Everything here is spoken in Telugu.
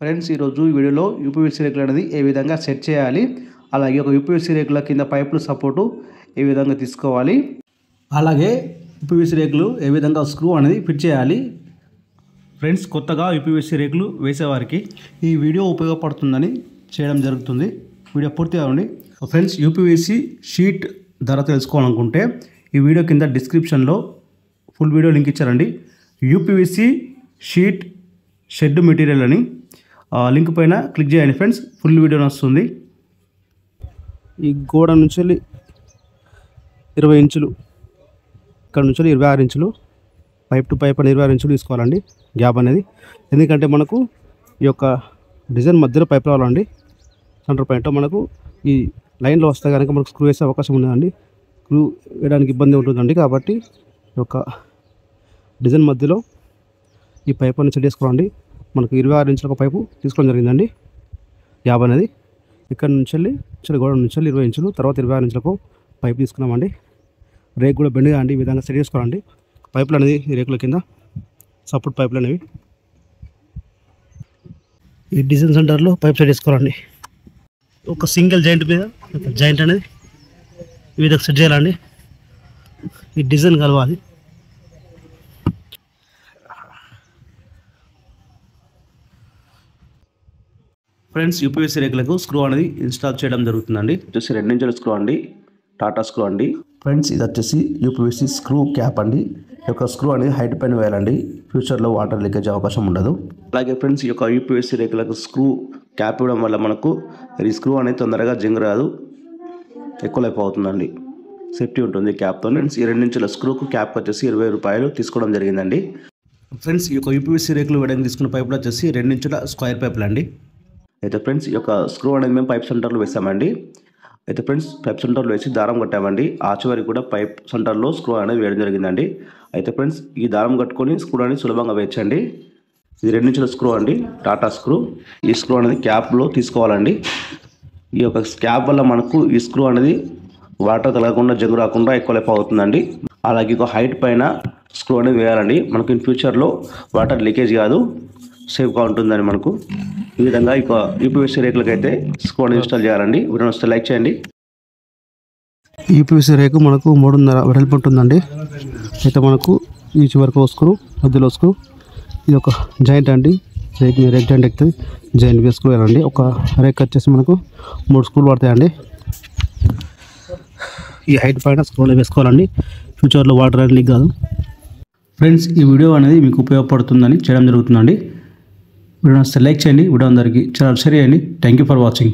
ఫ్రెండ్స్ ఈరోజు ఈ వీడియోలో యూపీవీసీ రేకులు అనేది ఏ విధంగా సెట్ చేయాలి, అలాగే ఒక యూపీవీసీ రేకుల కింద పైపులు సపోర్టు ఏ విధంగా తీసుకోవాలి, అలాగే యూపీవీసీ రేకులు ఏ విధంగా స్క్రూ అనేది ఫిట్ చేయాలి. ఫ్రెండ్స్ కొత్తగా యూపీవీసీ రేకులు వేసేవారికి ఈ వీడియో ఉపయోగపడుతుందని చేయడం జరుగుతుంది. వీడియో పూర్తిగా ఉంది. ఫ్రెండ్స్ యూపీవీసీ షీట్ ధర తెలుసుకోవాలనుకుంటే ఈ వీడియో కింద డిస్క్రిప్షన్లో ఫుల్ వీడియో లింక్ ఇచ్చారండి. యూపీవీసీ షీట్ షెడ్ మెటీరియల్ అని లింక్ పైన క్లిక్ చేయండి ఫ్రెండ్స్, ఫుల్ వీడియో వస్తుంది. ఈ గోడ నుంచి 20 ఇంచులు, ఇక్కడ నుంచి 26 ఇంచులు, పైప్ టు పైప్ అని 26 ఇంచులు తీసుకోవాలండి గ్యాప్ అనేది. ఎందుకంటే మనకు ఈ యొక్క డిజైన్ మధ్యలో పైప్ రావాలండి. సెంటర్ పాయింట్ మనకు ఈ లైన్లో వస్తే కనుక మనకు స్క్రూ వేసే అవకాశం ఉండదండి. స్క్రూ వేయడానికి ఇబ్బంది ఉంటుందండి. కాబట్టి ఈ యొక్క డిజైన్ మధ్యలో ఈ పైప్ అనేది సెట్ చేసుకోవాలండి. మనకు 26 ఇంచుల ఒక పైపు తీసుకోవడం జరిగిందండి గ్యాప్ అనేది. ఇక్కడ నుంచి గోడ నుంచి 20 ఇంచులు, తర్వాత 26 ఇంచులకు పైపు తీసుకున్నామండి. రేకు కూడా బెండ్గా అండి ఈ విధంగా సెట్ చేసుకోవాలండి. పైపులు అనేది ఈ రేకుల కింద సపోర్ట్ పైపులు అనేవి ఈ డిజైన్ సెంటర్లో పైప్ సెట్ చేసుకోవాలండి. ఒక సింగిల్ జాయింట్ మీద జాయింట్ అనేది ఈ విధంగా సెట్ చేయాలండి. ఈ డిజైన్ కలవాలి. ఫ్రెండ్స్ యూపీవీసీ రేకులకు స్క్రూ అనేది ఇన్స్టాల్ చేయడం జరుగుతుందండి. వచ్చేసి 2 ఇంచుల స్క్రూ అండి, టాటా స్క్రూ అండి. ఫ్రెండ్స్ ఇది వచ్చేసి యూపీవీసీ స్క్రూ క్యాప్ అండి. ఈ యొక్క స్క్రూ అనేది హైట్ పైన వేయాలండి. ఫ్యూచర్లో వాటర్ లీకేజ్ అవకాశం ఉండదు. అలాగే ఫ్రెండ్స్ ఈ యొక్క యూపీవీసీ రేకులకు స్క్రూ క్యాప్ ఇవ్వడం వల్ల మనకు ఈ స్క్రూ అనేది తొందరగా జింగ్ రాదు, ఎక్కువ లైఫ్ అవుతుందండి, సేఫ్టీ ఉంటుంది క్యాప్తో. ఫ్రెండ్స్ ఈ 2 ఇంచుల స్క్రూకు క్యాప్ వచ్చేసి 20 రూపాయలు తీసుకోవడం జరిగిందండి. ఫ్రెండ్స్ ఈ యొక్క యూపీవీసీ రేకులు వేయడానికి తీసుకున్న పైపులు వచ్చేసి 2 ఇంచుల స్క్వేర్ పైపులు అండి. అయితే ఫ్రెండ్స్ ఈ యొక్క స్క్రూ అనేది మేము పైప్ సెంటర్లో వేసామండి. అయితే ఫ్రెండ్స్ పైప్ సెంటర్లో వేసి దారం కట్టామండి. ఆ చివరికి కూడా పైప్ సెంటర్లో స్క్రూ అనేది వేయడం జరిగిందండి. అయితే ఫ్రెండ్స్ ఈ దారం కట్టుకొని స్క్రూ అనేది సులభంగా వేయచ్చండి. ఇది 2 ఇంచుల స్క్రూ అండి, టాటా స్క్రూ. ఈ స్క్రూ అనేది క్యాప్లో తీసుకోవాలండి. ఈ యొక్క క్యాప్ వల్ల మనకు ఈ స్క్రూ అనేది వాటర్ తగలకుండా జంగు రాకుండా ఎక్కువ లైఫ్ అవుతుందండి. అలాగే ఒక హైట్ పైన స్క్రూ అనేది వేయాలండి. మనకు ఇన్ ఫ్యూచర్లో వాటర్ లీకేజ్ కాదు, సేఫ్గా ఉంటుందని మనకు. ఈ విధంగా ఇక యూపీవీసీ రేకులకి అయితే స్క్రూ అనేది ఇన్స్టాల్ చేయాలండి. వీడియో వస్తే లైక్ చేయండి. యూపీవీసీ రేకు మనకు 3.5 వెడల్పు ఉంటుందండి. అయితే మనకు ఈ చివరకు స్క్రూ, మధ్యలో స్క్రూ, ఇది ఒక జాయింట్ అండి. రేక్ జాయింట్ ఎక్కుతుంది, జాయింట్ స్క్రూ వేయాలండి. ఒక రేక్ వచ్చేసి మనకు 3 స్క్రూలు పడతాయండి. ఈ హైట్ పైన స్క్రూలు వేసుకోవాలండి. ఫ్యూచర్లో వాటర్ అనేది లీక్ కాదు. ఫ్రెండ్స్ ఈ వీడియో అనేది మీకు ఉపయోగపడుతుందని చేయడం జరుగుతుందండి. వీడియో వస్తే లైక్ చేయండి. వీడియో అందరికీ చాలా షేర్ చేయండి. Thank you for watching.